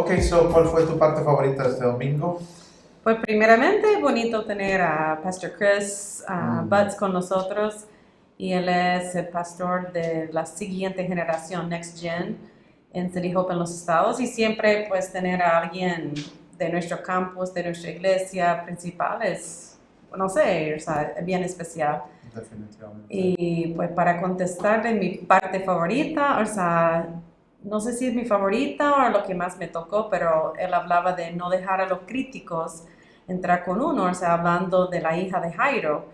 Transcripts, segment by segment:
Ok, ¿cuál fue tu parte favorita de este domingo? Pues primeramente, bonito tener a Pastor Chris Butts con nosotros, y él es el pastor de la siguiente generación, Next Gen, en City Hope en los Estados, y siempre pues tener a alguien de nuestro campus, de nuestra iglesia principal es, no sé, o sea, bien especial. Definitivamente. Y pues para contestarle mi parte favorita, o sea, no sé si es mi favorita o lo que más me tocó, pero él hablaba de no dejar a los críticos entrar con uno, o sea, hablando de la hija de Jairo,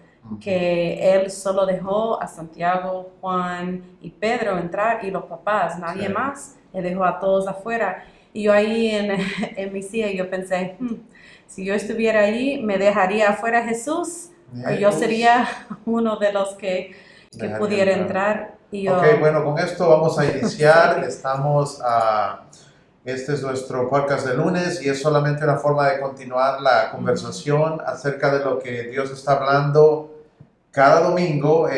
que él solo dejó a Santiago, Juan y Pedro entrar y los papás, nadie Sí. más, le dejó a todos afuera. Y yo ahí en mi silla, yo pensé, si yo estuviera ahí, ¿me dejaría afuera Jesús? O yo sería uno de los que pudiera entrar. Y yo, Ok, bueno, con esto vamos a iniciar. Sí. Este es nuestro podcast de lunes y es solamente una forma de continuar la conversación acerca de lo que Dios está hablando cada domingo.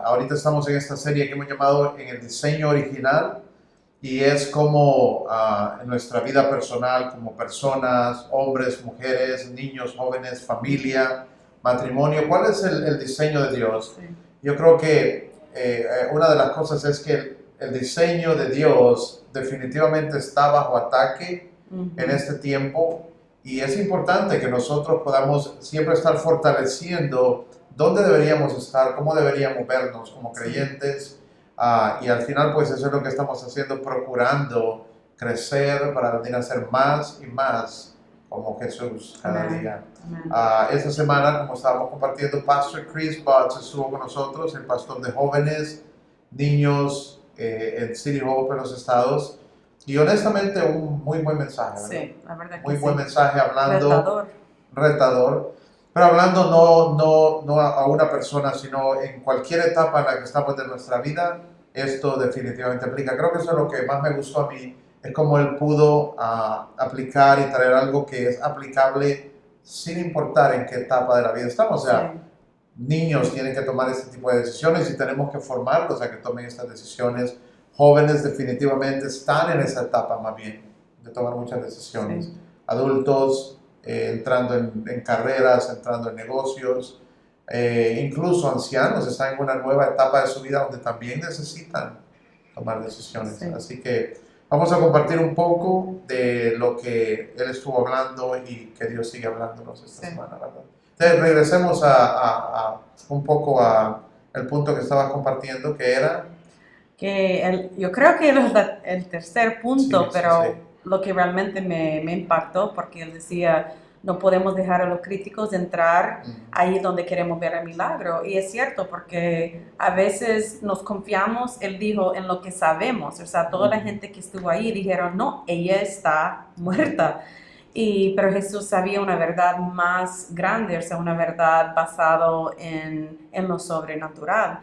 Ahorita estamos en esta serie que hemos llamado En el diseño original, y es como en nuestra vida personal, como personas, hombres, mujeres, niños, jóvenes, familia, matrimonio, ¿cuál es el diseño de Dios? Sí. Yo creo que una de las cosas es que el diseño de Dios definitivamente está bajo ataque en este tiempo, y es importante que nosotros podamos siempre estar fortaleciendo dónde deberíamos estar, cómo deberíamos vernos como creyentes. Y al final pues eso es lo que estamos haciendo, procurando crecer para venir a ser más y más como Jesús cada día. Esta semana, como estábamos compartiendo, Pastor Chris Butts estuvo con nosotros, el pastor de jóvenes, niños en City Hope en los Estados, y honestamente un muy buen mensaje, ¿verdad? Sí, la verdad que muy buen sí. mensaje, hablando Retador. pero hablando no a una persona, sino en cualquier etapa en la que estamos de nuestra vida. Esto definitivamente aplica. Creo que eso es lo que más me gustó a mí, es cómo él pudo aplicar y traer algo que es aplicable sin importar en qué etapa de la vida estamos. O sea, niños tienen que tomar este tipo de decisiones y tenemos que formarlos a que tomen estas decisiones. Jóvenes definitivamente están en esa etapa más bien de tomar muchas decisiones. Sí. Adultos entrando en carreras, entrando en negocios, incluso ancianos están en una nueva etapa de su vida donde también necesitan tomar decisiones. Sí. Así que vamos a compartir un poco de lo que él estuvo hablando y que Dios sigue hablándonos esta semana, ¿verdad? Entonces regresemos un poco al punto que estabas compartiendo, que era... Yo creo que el tercer punto, Sí, pero sí. lo que realmente me impactó, porque él decía, no podemos dejar a los críticos entrar ahí donde queremos ver el milagro. Y es cierto, porque a veces nos confiamos, él dijo, en lo que sabemos. O sea, toda la gente que estuvo ahí dijeron, no, ella está muerta. Pero Jesús sabía una verdad más grande, o sea, una verdad basada en lo sobrenatural.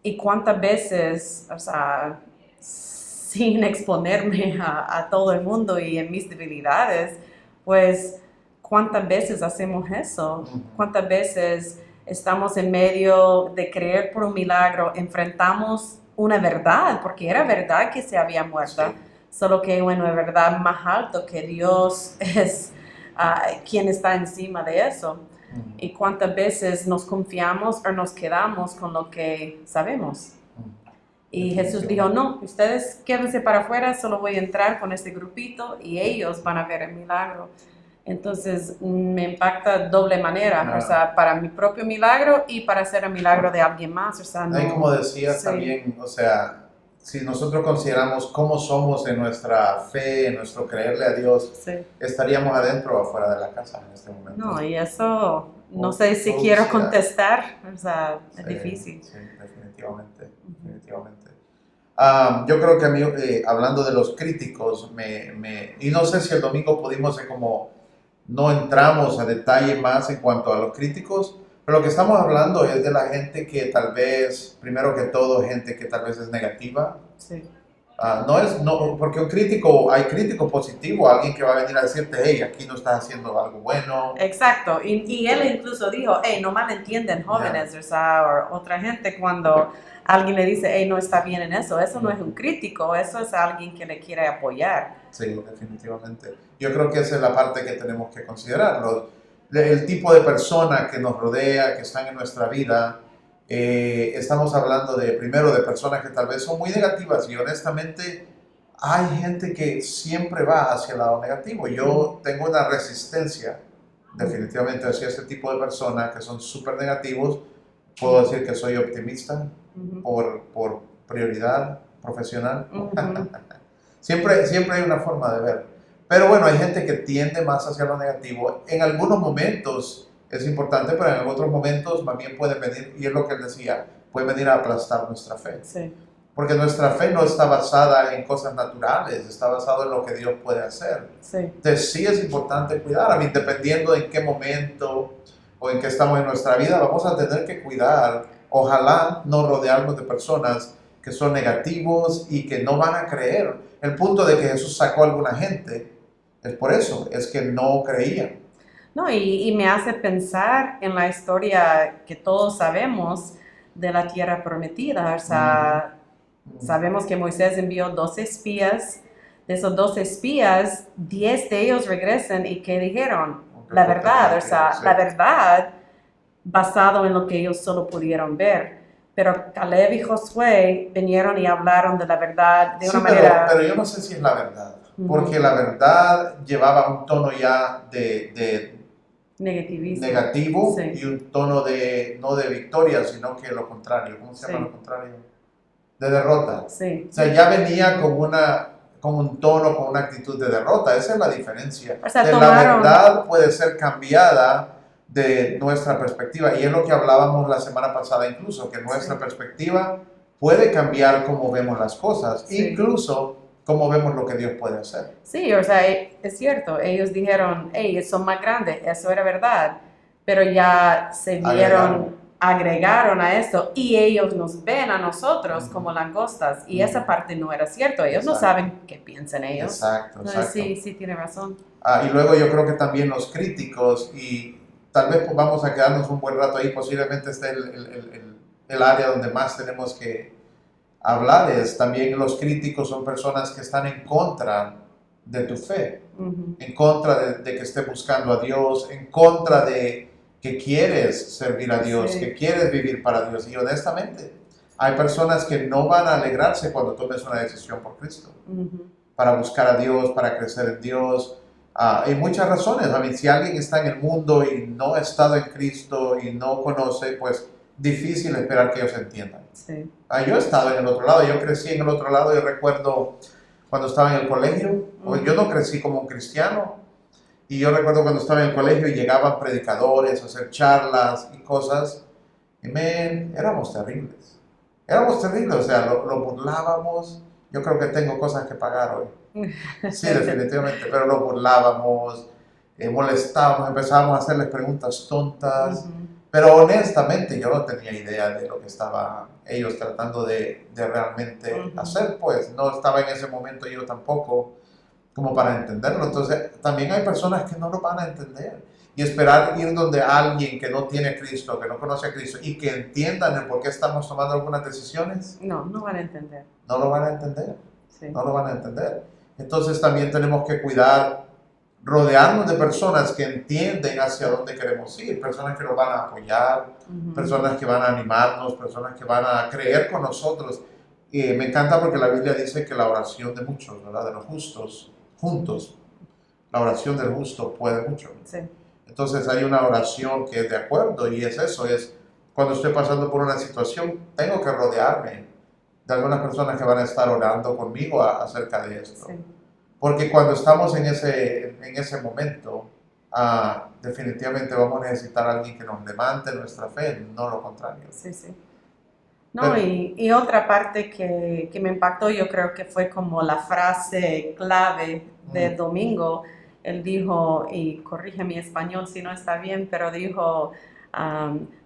Y cuántas veces, o sea, sin exponerme a todo el mundo y en mis debilidades, pues cuántas veces hacemos eso, cuántas veces estamos en medio de creer por un milagro, enfrentamos una verdad, porque era verdad que se había muerto, solo que una verdad más alta, que Dios es quien está encima de eso. Y cuántas veces nos confiamos o nos quedamos con lo que sabemos. Y Jesús dijo, no, ustedes quédense para afuera, solo voy a entrar con este grupito y ellos van a ver el milagro. Entonces me impacta doble manera, o sea, para mi propio milagro y para hacer el milagro de alguien más. O sea, no, ahí como decías también, o sea, si nosotros consideramos cómo somos en nuestra fe, en nuestro creerle a Dios, estaríamos adentro o afuera de la casa en este momento. No, y eso no sé si quiero contestar, o sea, es difícil. Sí, definitivamente. Yo creo que a mí, hablando de los críticos, y no sé si el domingo pudimos como no entramos a detalle más en cuanto a los críticos, pero lo que estamos hablando es de la gente que tal vez, primero que todo, gente que tal vez es negativa. Sí. Porque hay crítico positivo, alguien que va a venir a decirte, hey, aquí no estás haciendo algo bueno. Exacto, y él incluso dijo, hey, no malentienden jóvenes, o sea, o otra gente cuando alguien le dice, hey, no está bien en eso no es un crítico, eso es alguien que le quiere apoyar. Sí, definitivamente. Yo creo que esa es la parte que tenemos que considerar. El tipo de persona que nos rodea, que están en nuestra vida, estamos hablando primero de personas que tal vez son muy negativas y honestamente hay gente que siempre va hacia el lado negativo. Yo tengo una resistencia definitivamente hacia este tipo de personas que son súper negativos. Puedo decir que soy optimista por prioridad profesional. Siempre hay una forma de ver. Pero bueno, hay gente que tiende más hacia lo negativo. En algunos momentos es importante, pero en otros momentos más bien puede venir, y es lo que él decía, puede venir a aplastar nuestra fe. Sí. Porque nuestra fe no está basada en cosas naturales, está basada en lo que Dios puede hacer. Sí. Entonces sí es importante cuidar, dependiendo en qué momento o en qué estamos en nuestra vida, vamos a tener que cuidar. Ojalá no rodearnos de personas que son negativos y que no van a creer. El punto de que Jesús sacó a alguna gente es por eso, es que no creían. No, y me hace pensar en la historia que todos sabemos de la tierra prometida. O sea, sabemos que Moisés envió 12 espías. De esos 12 espías, 10 de ellos regresan y que dijeron la verdad, o sea, la verdad basado en lo que ellos solo pudieron ver. Pero Caleb y Josué vinieron y hablaron de la verdad de una manera... Pero yo no sé si es la verdad, porque la verdad llevaba un tono ya de negativo sí. Y un tono no de victoria, sino que lo contrario. ¿Cómo se llama lo contrario? De derrota. Sí. O sea, ya venía con un tono, con una actitud de derrota. Esa es la diferencia. O sea, la verdad puede ser cambiada de nuestra perspectiva, y es lo que hablábamos la semana pasada incluso, que nuestra perspectiva puede cambiar cómo vemos las cosas, incluso cómo vemos lo que Dios puede hacer. Sí, o sea, es cierto, ellos dijeron, hey, son más grandes, eso era verdad, pero ya se vieron, agregaron a eso, y ellos nos ven a nosotros como langostas, y esa parte no era cierto, ellos no saben qué piensan ellos. Exacto. Sí, tiene razón. Y luego yo creo que también los críticos, y tal vez vamos a quedarnos un buen rato ahí, posiblemente esté el área donde más tenemos que hablar, es también los críticos son personas que están en contra de tu fe, en contra de que estés buscando a Dios, en contra de que quieres servir a Dios, que quieres vivir para Dios. Y honestamente, hay personas que no van a alegrarse cuando tomes una decisión por Cristo, para buscar a Dios, para crecer en Dios. Hay muchas razones. Si alguien está en el mundo y no ha estado en Cristo y no conoce, pues difícil esperar que ellos entiendan. Sí. Yo he estado en el otro lado, yo crecí en el otro lado. Yo recuerdo cuando estaba en el colegio, yo no crecí como un cristiano, y yo recuerdo cuando estaba en el colegio y llegaban predicadores a hacer charlas y cosas, y éramos terribles, o sea, lo burlábamos. Yo creo que tengo cosas que pagar hoy. Sí, definitivamente, pero lo burlábamos, molestábamos, empezábamos a hacerles preguntas tontas, pero honestamente yo no tenía idea de lo que estaban ellos tratando de realmente hacer, pues no estaba en ese momento yo tampoco como para entenderlo. Entonces también hay personas que no lo van a entender, y esperar ir donde alguien que no tiene a Cristo, que no conoce a Cristo, y que entiendan el por qué estamos tomando algunas decisiones, no van a entender. No lo van a entender. Sí. No lo van a entender. Entonces también tenemos que cuidar, rodearnos de personas que entienden hacia dónde queremos ir, personas que nos van a apoyar, personas que van a animarnos, personas que van a creer con nosotros. Y me encanta porque la Biblia dice que la oración de muchos, ¿verdad? De los justos, juntos, la oración del justo puede mucho. Sí. Entonces hay una oración que es de acuerdo, y es eso, es cuando estoy pasando por una situación, tengo que rodearme de algunas personas que van a estar orando conmigo acerca de esto. Sí. Porque cuando estamos en ese momento, definitivamente vamos a necesitar a alguien que nos levante nuestra fe, no lo contrario. Sí. No, y otra parte que me impactó, yo creo que fue como la frase clave del domingo. Él dijo, y corrige mi español si no está bien, pero dijo,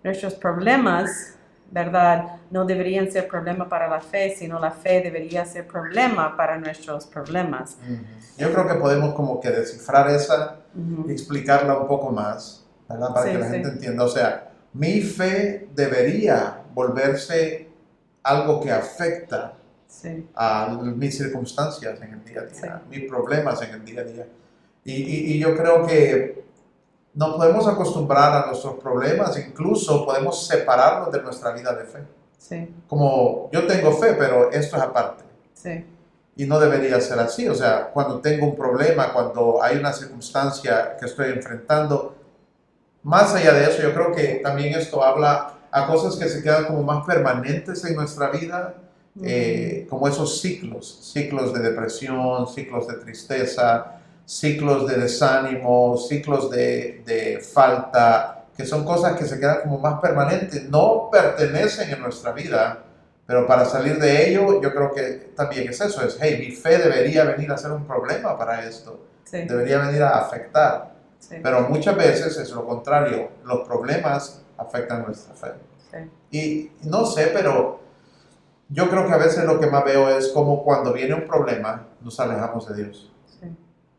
nuestros problemas, ¿verdad?, no deberían ser problema para la fe, sino la fe debería ser problema para nuestros problemas. Yo creo que podemos como que descifrar esa y explicarla un poco más, ¿verdad?, para que la gente entienda. O sea, mi fe debería volverse algo que afecta Sí. a mis circunstancias en el día a día, Sí. mis problemas en el día a día. Y yo creo que nos podemos acostumbrar a nuestros problemas, incluso podemos separarlos de nuestra vida de fe. Sí. Como yo tengo fe, pero esto es aparte. Sí. Y no debería ser así. O sea, cuando tengo un problema, cuando hay una circunstancia que estoy enfrentando, más allá de eso, yo creo que también esto habla a cosas que se quedan como más permanentes en nuestra vida, como esos ciclos de depresión, ciclos de tristeza, ciclos de desánimo, ciclos de falta, que son cosas que se quedan como más permanentes, no pertenecen en nuestra vida, pero para salir de ello, yo creo que también es eso, es, hey, mi fe debería venir a ser un problema para esto, Sí. debería venir a afectar, Sí. pero muchas veces es lo contrario, los problemas afectan nuestra fe. Sí. Y no sé, pero yo creo que a veces lo que más veo es como cuando viene un problema, nos alejamos de Dios. Sí.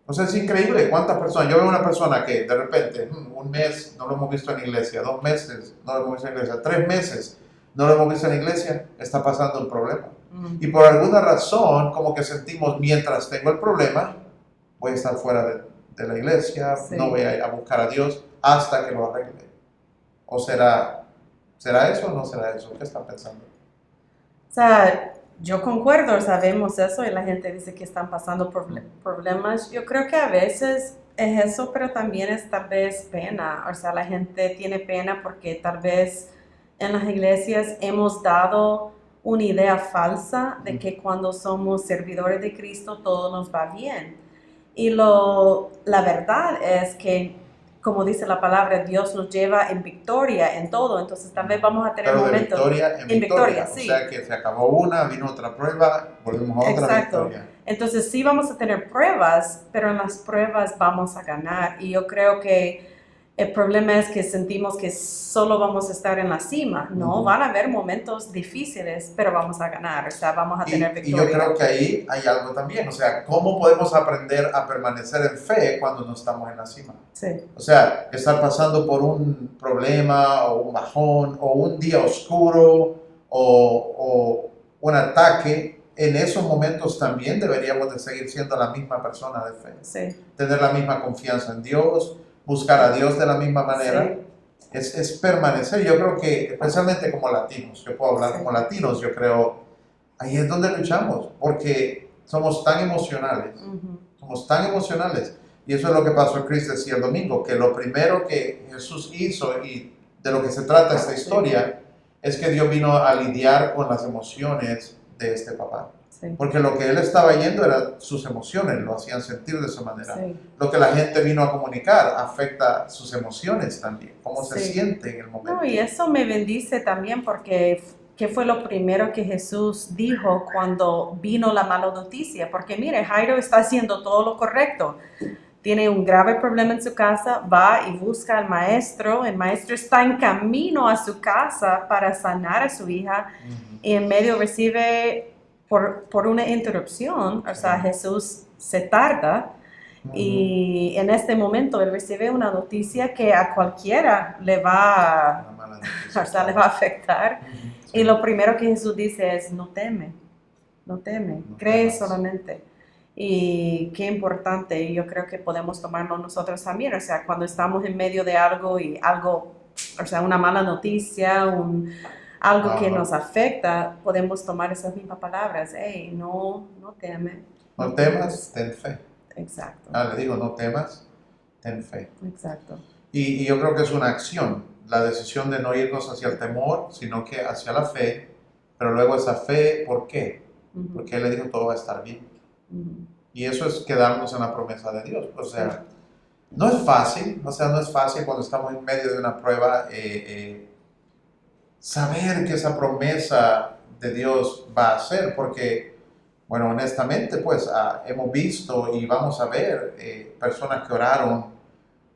O sea, es increíble cuántas personas, yo veo una persona que de repente, un mes no lo hemos visto en la iglesia, 2 meses no lo hemos visto en la iglesia, 3 meses no lo hemos visto en la iglesia, está pasando un problema. Y por alguna razón, como que sentimos, mientras tengo el problema, voy a estar fuera de la iglesia, Sí. no voy a buscar a Dios hasta que lo arregle. ¿O será eso o no será eso? ¿Qué están pensando? O sea, yo concuerdo, sabemos eso y la gente dice que están pasando problemas. Yo creo que a veces es eso, pero también es tal vez pena. O sea, la gente tiene pena porque tal vez en las iglesias hemos dado una idea falsa de que cuando somos servidores de Cristo todo nos va bien. Y la verdad es que, como dice la palabra, Dios nos lleva en victoria en todo. Entonces tal vez vamos a tener Pero de momentos victoria en victoria. sí. O sea que se acabó una, vino otra prueba, volvemos a otra Exacto. victoria. Entonces sí vamos a tener pruebas, pero en las pruebas vamos a ganar. Y yo creo que el problema es que sentimos que solo vamos a estar en la cima. No, van a haber momentos difíciles, pero vamos a ganar. O sea, vamos a tener victoria. Y yo creo que ahí hay algo también. O sea, ¿cómo podemos aprender a permanecer en fe cuando no estamos en la cima? Sí. O sea, estar pasando por un problema o un bajón o un día oscuro o un ataque, en esos momentos también deberíamos de seguir siendo la misma persona de fe. Sí. Tener la misma confianza en Dios, buscar a Dios de la misma manera. Sí. Es permanecer. Yo creo que, especialmente como latinos, yo puedo hablar como latinos, yo creo, ahí es donde luchamos, porque somos tan emocionales, somos tan emocionales. Y eso es lo que pasó a Chris decía el domingo, que lo primero que Jesús hizo y de lo que se trata esta historia es que Dios vino a lidiar con las emociones de este papá. Sí. Porque lo que él estaba yendo eran sus emociones, lo hacían sentir de esa manera. Sí. Lo que la gente vino a comunicar afecta sus emociones también, cómo se Sí. siente en el momento. No, y eso me bendice también porque ¿qué fue lo primero que Jesús dijo cuando vino la mala noticia? Porque mire, Jairo está haciendo todo lo correcto. Tiene un grave problema en su casa, va y busca al maestro. El maestro está en camino a su casa para sanar a su hija y en medio recibe por una interrupción, o sea, Jesús se tarda y en este momento él recibe una noticia que a cualquiera le va, o sea, le va a afectar. Y lo primero que Jesús dice es, no teme, cree solamente. Y qué importante, y yo creo que podemos tomarlo nosotros también, o sea, cuando estamos en medio de algo y algo, o sea, una mala noticia, algo que nos afecta, podemos tomar esas mismas palabras, hey, no teme. No temas, ten fe. Exacto. Le digo, no temas, ten fe. Exacto. Y yo creo que es una acción, la decisión de no irnos hacia el temor, sino que hacia la fe, pero luego esa fe, ¿por qué? Porque Él le dijo, todo va a estar bien. Y eso es quedarnos en la promesa de Dios. O sea, no es fácil, cuando estamos en medio de una prueba saber que esa promesa de Dios va a ser, porque, bueno, honestamente, pues hemos visto y vamos a ver personas que oraron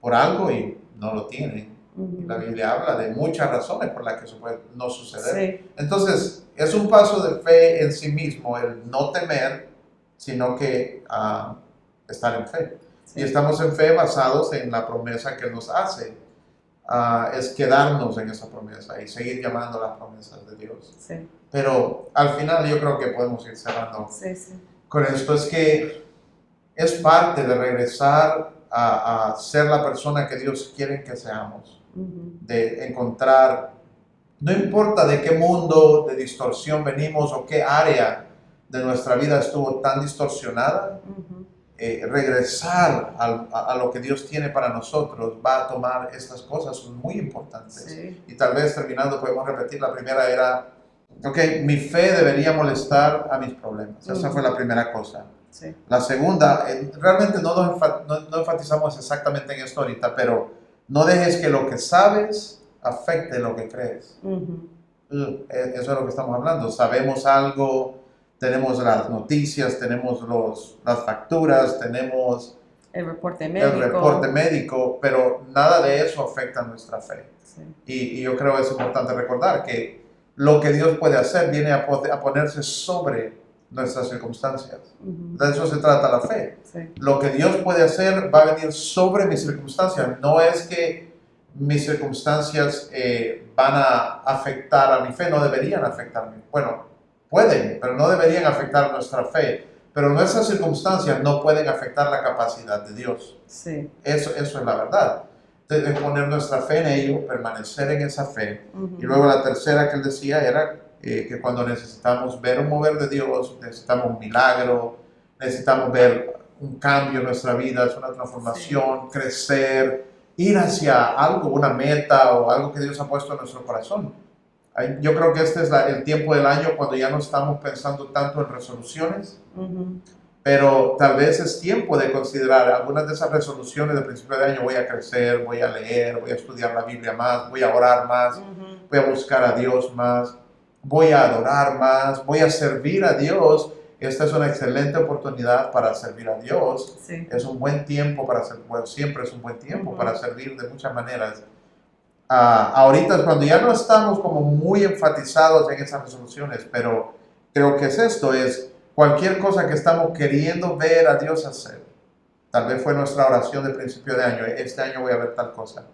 por algo y no lo tienen. Y la Biblia habla de muchas razones por las que eso puede no suceder. Sí. Entonces, es un paso de fe en sí mismo, el no temer, sino que estar en fe. Sí. Y estamos en fe basados en la promesa que Él nos hace. Es quedarnos en esa promesa y seguir llamando las promesas de Dios. Sí. Pero al final yo creo que podemos ir cerrando Sí, sí. con esto. Es que es parte de regresar a ser la persona que Dios quiere que seamos. De encontrar, no importa de qué mundo de distorsión venimos o qué área de nuestra vida estuvo tan distorsionada, regresar a lo que Dios tiene para nosotros va a tomar estas cosas, son muy importantes. Sí. Y tal vez terminando podemos repetir, la primera era, ok, mi fe debería molestar a mis problemas. Esa fue la primera cosa. Sí. La segunda, realmente no enfatizamos exactamente en esto ahorita, pero no dejes que lo que sabes afecte lo que crees. Eso es lo que estamos hablando. Sabemos algo, tenemos las noticias, tenemos las facturas, tenemos El reporte el médico. reporte médico, pero nada de eso afecta nuestra fe. Sí. Y yo creo que es importante recordar que lo que Dios puede hacer viene a ponerse sobre nuestras circunstancias. De eso se trata la fe. Sí. Lo que Dios puede hacer va a venir sobre mis circunstancias. No es que mis circunstancias van a afectar a mi fe, no deberían afectarme. Bueno, pueden, pero no deberían afectar nuestra fe. Pero nuestras circunstancias no pueden afectar la capacidad de Dios. Sí. Eso es la verdad. De poner nuestra fe en ello, permanecer en esa fe. Y luego la tercera que él decía era que cuando necesitamos ver un mover de Dios, necesitamos un milagro, necesitamos ver un cambio en nuestra vida, es una transformación, crecer, ir hacia algo, una meta o algo que Dios ha puesto en nuestro corazón. Yo creo que este es el tiempo del año cuando ya no estamos pensando tanto en resoluciones, pero tal vez es tiempo de considerar algunas de esas resoluciones de principio de año. Voy a crecer, voy a leer, voy a estudiar la Biblia más, voy a orar más, voy a buscar a Dios más, voy a adorar más, voy a servir a Dios. Esta es una excelente oportunidad para servir a Dios. Sí. Es un buen tiempo para servir, bueno, siempre es un buen tiempo para servir de muchas maneras. Ahorita es cuando ya no estamos como muy enfatizados en esas resoluciones, pero creo que es esto, es cualquier cosa que estamos queriendo ver a Dios hacer. Tal vez fue nuestra oración de principio de año, este año voy a ver tal cosa.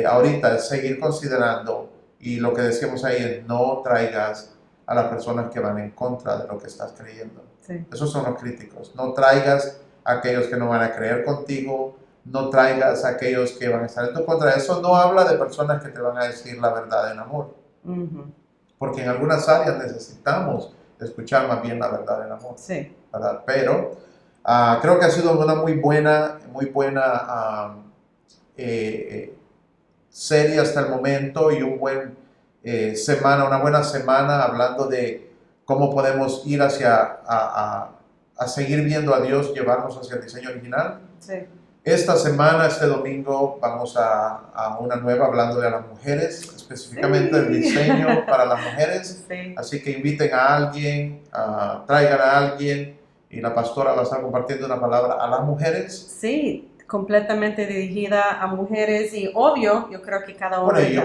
Ahorita es seguir considerando, y lo que decíamos ahí es no traigas a las personas que van en contra de lo que estás creyendo. Sí. Esos son los críticos. No traigas a aquellos que no van a creer contigo, no traigas a aquellos que van a estar en tu contra. Eso no habla de personas que te van a decir la verdad en amor. Porque en algunas áreas necesitamos escuchar más bien la verdad en amor. Sí. ¿Verdad? Pero creo que ha sido una muy buena serie hasta el momento y una buena semana hablando de cómo podemos ir hacia a seguir viendo a Dios, llevarnos hacia el diseño original. Sí. Esta semana, este domingo, vamos a una nueva hablándole a las mujeres, específicamente del diseño para las mujeres. Sí. Así que inviten a alguien, traigan a alguien y la pastora va a estar compartiendo una palabra a las mujeres. Sí, completamente dirigida a mujeres y obvio, yo creo que cada Bueno, hombre. y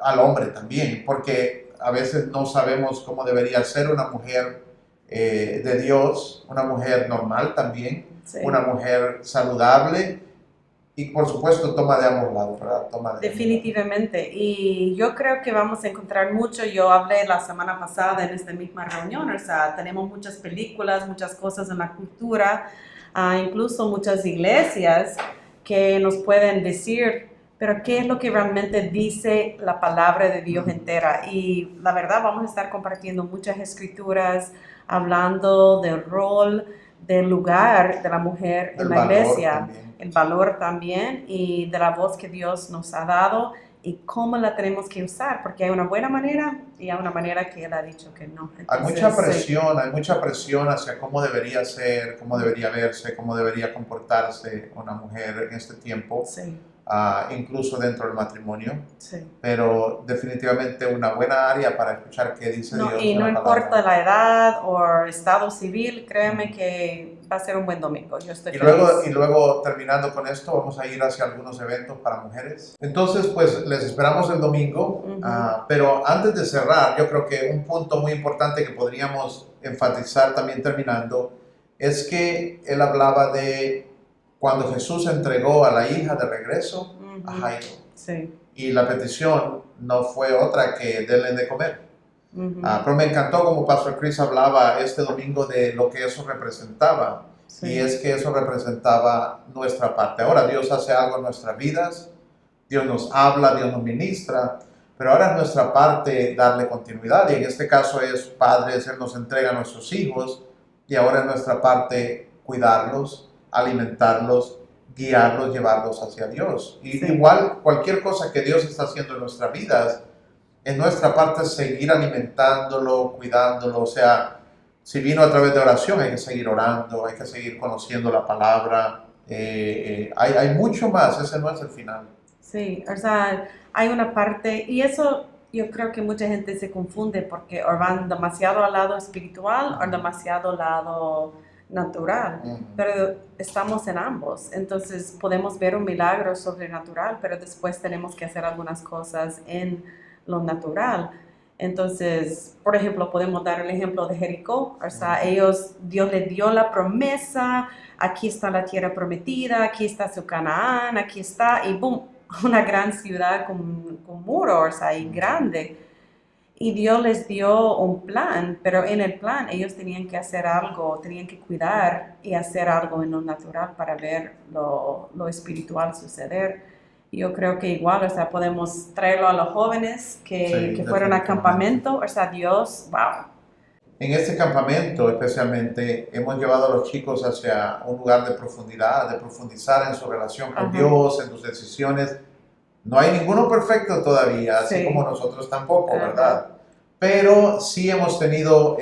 al hombre también, porque a veces no sabemos cómo debería ser una mujer de Dios, una mujer normal también, Sí. una mujer saludable. Y por supuesto, toma de ambos lados, ¿verdad? Definitivamente. Y yo creo que vamos a encontrar mucho. Yo hablé la semana pasada en esta misma reunión, o sea, tenemos muchas películas, muchas cosas en la cultura, incluso muchas iglesias que nos pueden decir, pero ¿qué es lo que realmente dice la palabra de Dios entera? Y la verdad, vamos a estar compartiendo muchas escrituras, hablando del rol, del lugar de la mujer en la iglesia. También. El valor también y de la voz que Dios nos ha dado y cómo la tenemos que usar, porque hay una buena manera y hay una manera que Él ha dicho que no. Entonces, hay mucha presión hacia cómo debería ser, cómo debería verse, cómo debería comportarse una mujer en este tiempo, incluso dentro del matrimonio, pero definitivamente una buena área para escuchar qué dice Dios. Y no importa la edad o estado civil, créeme que va a ser un buen domingo. Yo estoy feliz. Y luego, terminando con esto, vamos a ir hacia algunos eventos para mujeres. Entonces, pues, les esperamos el domingo. Pero antes de cerrar, yo creo que un punto muy importante que podríamos enfatizar también terminando es que él hablaba de cuando Jesús entregó a la hija de regreso a Jairo. Sí. Y la petición no fue otra que denle de comer. Pero me encantó como Pastor Chris hablaba este domingo de lo que eso representaba. Sí. Y es que eso representaba nuestra parte. Ahora Dios hace algo en nuestras vidas, Dios nos habla, Dios nos ministra, pero ahora es nuestra parte darle continuidad. Y en este caso es padres, Él nos entrega a nuestros hijos y ahora es nuestra parte cuidarlos, alimentarlos, guiarlos, llevarlos hacia Dios. Y Sí. igual cualquier cosa que Dios está haciendo en nuestras vidas, en nuestra parte seguir alimentándolo, cuidándolo. O sea, si vino a través de oración, hay que seguir orando, hay que seguir conociendo la palabra. Hay mucho más, ese no es el final. Sí, o sea, hay una parte, y eso yo creo que mucha gente se confunde porque o van demasiado al lado espiritual o demasiado al lado natural, pero estamos en ambos, entonces podemos ver un milagro sobrenatural, pero después tenemos que hacer algunas cosas en lo natural. Entonces, por ejemplo, podemos dar el ejemplo de Jericó, o sea, Dios les dio la promesa, aquí está la tierra prometida, aquí está su Canaán, aquí está, y boom, una gran ciudad con muros ahí grande. Y Dios les dio un plan, pero en el plan ellos tenían que hacer algo, tenían que cuidar y hacer algo en lo natural para ver lo espiritual suceder. Yo creo que igual, o sea, podemos traerlo a los jóvenes que fueron al campamento, o sea, Dios, wow. En este campamento especialmente hemos llevado a los chicos hacia un lugar de profundidad, de profundizar en su relación con Dios, en sus decisiones. No hay ninguno perfecto todavía, así como nosotros tampoco, ¿verdad? Pero sí hemos tenido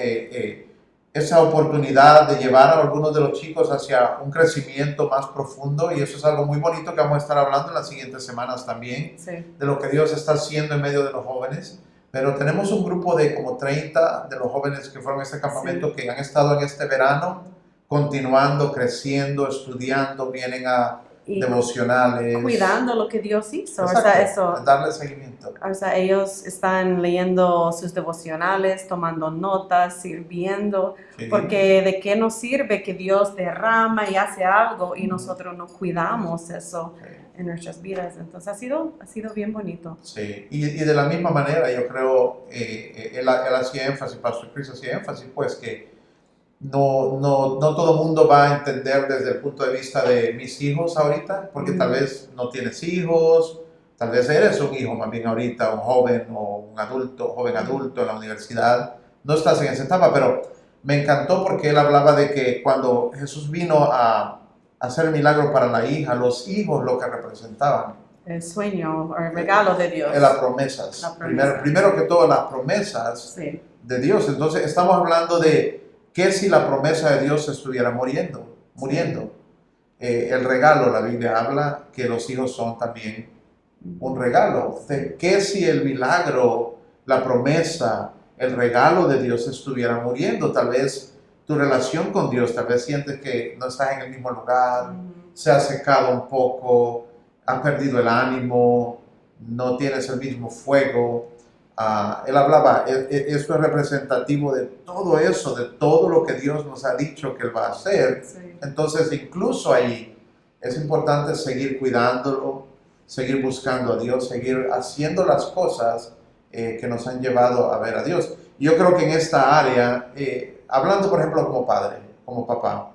esa oportunidad de llevar a algunos de los chicos hacia un crecimiento más profundo, y eso es algo muy bonito que vamos a estar hablando en las siguientes semanas también, de lo que Dios está haciendo en medio de los jóvenes. Pero tenemos un grupo de como 30 de los jóvenes que fueron a este campamento que han estado en este verano continuando, creciendo, estudiando, vienen a devocionales. Cuidando lo que Dios hizo. Exacto, o sea, eso, darle seguimiento. O sea, ellos están leyendo sus devocionales, tomando notas, sirviendo, porque ¿de qué nos sirve que Dios derrama y hace algo y nosotros no cuidamos eso en nuestras vidas? Entonces ha sido bien bonito. Sí, y de la misma manera yo creo, él hacía énfasis, Pastor Chris hacía énfasis, pues que no todo el mundo va a entender desde el punto de vista de mis hijos ahorita, porque tal vez no tienes hijos, tal vez eres un hijo más bien ahorita, un joven o un adulto, joven adulto en la universidad, no estás en esa etapa, pero me encantó porque él hablaba de que cuando Jesús vino a hacer el milagro para la hija, los hijos lo que representaban. El sueño o el regalo de Dios. Las promesas. Primero que todo, las promesas de Dios. Entonces estamos hablando de que si la promesa de Dios estuviera muriendo. El regalo, la Biblia habla que los hijos son también un regalo. ¿Qué si el milagro, la promesa, el regalo de Dios estuviera muriendo? Tal vez tu relación con Dios, tal vez sientes que no estás en el mismo lugar, se ha secado un poco, has perdido el ánimo, no tienes el mismo fuego. Él hablaba, esto es representativo de todo eso, de todo lo que Dios nos ha dicho que Él va a hacer. Entonces, incluso ahí es importante seguir cuidándolo, seguir buscando a Dios, seguir haciendo las cosas que nos han llevado a ver a Dios. Yo creo que en esta área, hablando por ejemplo como padre, como papá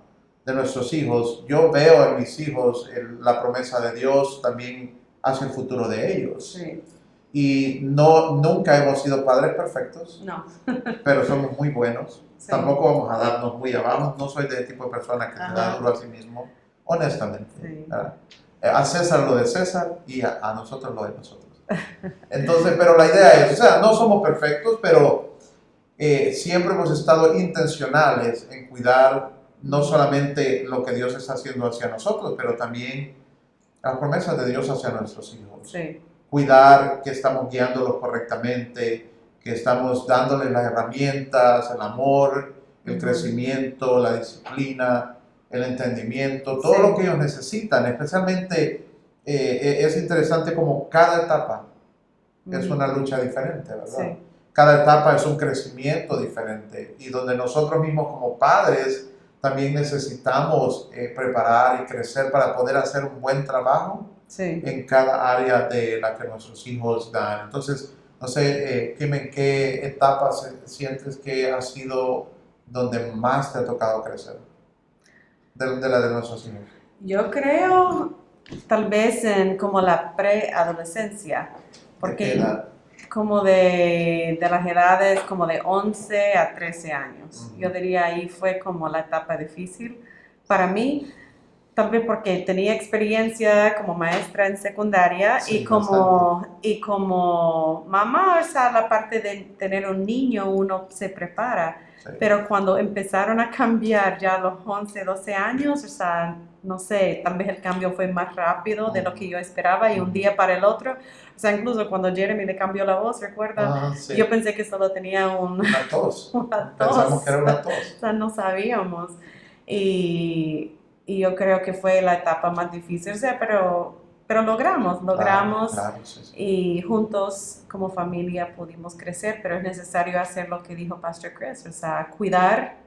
de nuestros hijos, yo veo en mis hijos la promesa de Dios también hacia el futuro de ellos. Y nunca hemos sido padres perfectos, pero somos muy buenos. Tampoco vamos a darnos muy abajo. No soy del tipo de persona que se da duro a sí mismo, honestamente. A César lo de César y a nosotros lo de nosotros. Entonces, pero la idea es, o sea, no somos perfectos, pero siempre hemos estado intencionales en cuidar no solamente lo que Dios está haciendo hacia nosotros, pero también las promesas de Dios hacia nuestros hijos. Cuidar que estamos guiándolos correctamente, que estamos dándoles las herramientas, el amor, el crecimiento, la disciplina, el entendimiento, todo lo que ellos necesitan. Especialmente es interesante como cada etapa es una lucha diferente, ¿verdad? Cada etapa es un crecimiento diferente, y donde nosotros mismos como padres también necesitamos preparar y crecer para poder hacer un buen trabajo en cada área de la que nuestros hijos dan. Entonces, No sé, Kim, ¿en qué etapa sientes que ha sido donde más te ha tocado crecer? De la de nuestros hijos. Yo creo tal vez en como la preadolescencia, ¿De qué porque edad? como de las edades como de 11 a 13 años. Yo diría ahí fue como la etapa difícil para mí, tal vez porque tenía experiencia como maestra en secundaria Sí, y como mamá, o sea, la parte de tener un niño uno se prepara, Sí. pero cuando empezaron a cambiar ya a los 11, 12 años, o sea, no sé, tal vez el cambio fue más rápido de lo que yo esperaba y un día para el otro, o sea, incluso cuando Jeremy le cambió la voz, ¿recuerda? Sí. Yo pensé que solo tenía Una tos. una Pensamos que era una tos, tos. o sea, no sabíamos. Y yo creo que fue la etapa más difícil, o sea, pero logramos Claro, sí. y juntos como familia pudimos crecer, pero es necesario hacer lo que dijo Pastor Chris, o sea, cuidar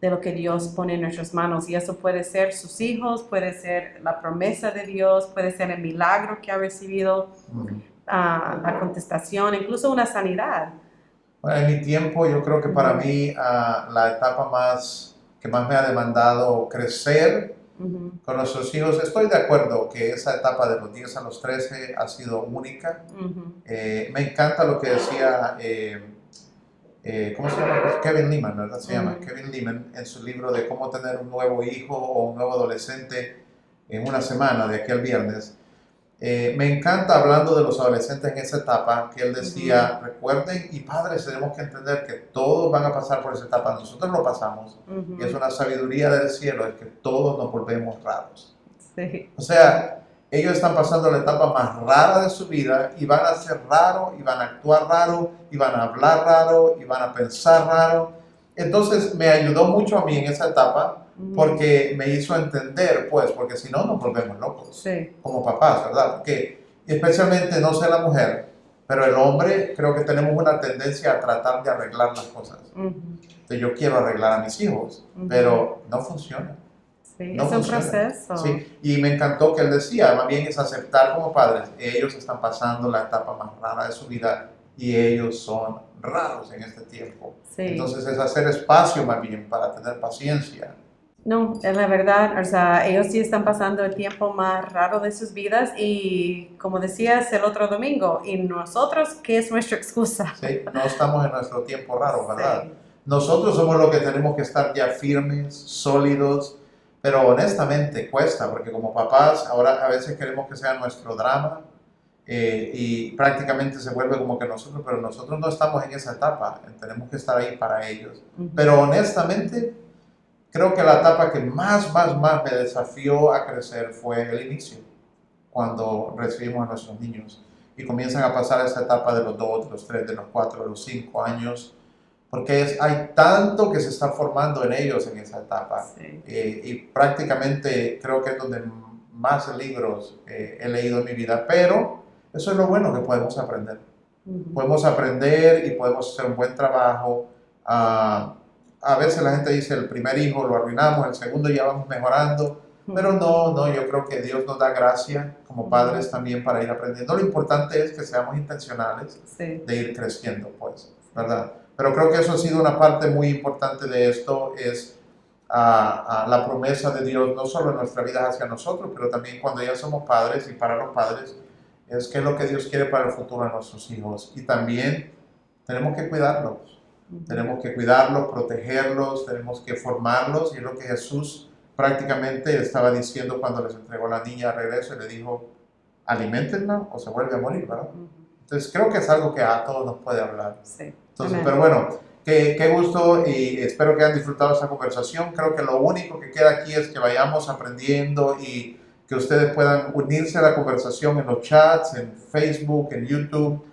de lo que Dios pone en nuestras manos y eso puede ser sus hijos, puede ser la promesa de Dios, puede ser el milagro que ha recibido, la contestación, incluso una sanidad. Bueno, en mi tiempo, yo creo que para mí la etapa que más me ha demandado crecer con nuestros hijos, estoy de acuerdo que esa etapa de los 10 a los 13 ha sido única. Me encanta lo que decía, ¿cómo se llama? Kevin Leman, ¿verdad? Se llama Kevin Leman en su libro de cómo tener un nuevo hijo o un nuevo adolescente en una semana, de aquí al viernes. Me encanta hablando de los adolescentes en esa etapa, que él decía, recuerden y padres tenemos que entender que todos van a pasar por esa etapa, nosotros lo pasamos, y es una sabiduría del cielo, es que todos nos volvemos raros. Sí. O sea, ellos están pasando la etapa más rara de su vida y van a ser raros, y van a actuar raro, y van a hablar raro, y van a pensar raro. Entonces me ayudó mucho a mí en esa etapa, porque me hizo entender, pues, porque si no nos volvemos locos, como papás, ¿verdad? Porque especialmente, no sé la mujer, pero el hombre creo que tenemos una tendencia a tratar de arreglar las cosas. Entonces yo quiero arreglar a mis hijos, pero no funciona. Sí, no es un funciona. proceso. Sí, y me encantó que él decía, más bien es aceptar como padres, ellos están pasando la etapa más rara de su vida y ellos son raros en este tiempo. Sí. Entonces es hacer espacio más bien para tener paciencia. No, es la verdad, o sea, ellos sí están pasando el tiempo más raro de sus vidas y como decías el otro domingo, ¿y nosotros qué es nuestra excusa? Sí, no estamos en nuestro tiempo raro, ¿verdad? Sí. Nosotros somos los que tenemos que estar ya firmes, sólidos, pero honestamente cuesta, porque como papás ahora a veces queremos que sea nuestro drama y prácticamente se vuelve como que nosotros, pero nosotros no estamos en esa etapa, tenemos que estar ahí para ellos. Pero honestamente, creo que la etapa que más me desafió a crecer fue el inicio, cuando recibimos a nuestros niños y comienzan a pasar esa etapa de los 2, de los 3, de los 4, de los 5 años, porque hay tanto que se está formando en ellos en esa etapa. Sí. Y prácticamente creo que es donde más libros he leído en mi vida, pero eso es lo bueno que podemos aprender. Podemos aprender y podemos hacer un buen trabajo. A veces la gente dice el primer hijo lo arruinamos, el segundo ya vamos mejorando, pero no, yo creo que Dios nos da gracia como padres también para ir aprendiendo. Lo importante es que seamos intencionales de ir creciendo, pues, ¿verdad? Pero creo que eso ha sido una parte muy importante de esto, es la promesa de Dios, no solo en nuestra vida hacia nosotros, pero también cuando ya somos padres y para los padres, es qué es lo que Dios quiere para el futuro de nuestros hijos. Y también tenemos que cuidarlos, tenemos que cuidarlos, protegerlos, tenemos que formarlos, y es lo que Jesús prácticamente estaba diciendo cuando les entregó a la niña a regreso y le dijo, aliméntenla o se vuelve a morir, ¿verdad? Entonces creo que es algo que a todos nos puede hablar. Sí. Entonces, pero bueno, qué gusto y espero que hayan disfrutado esta conversación. Creo que lo único que queda aquí es que vayamos aprendiendo y que ustedes puedan unirse a la conversación en los chats, en Facebook, en YouTube,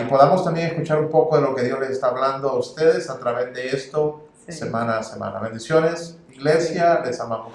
y podamos también escuchar un poco de lo que Dios les está hablando a ustedes a través de esto semana a semana. Bendiciones, iglesia, les amamos.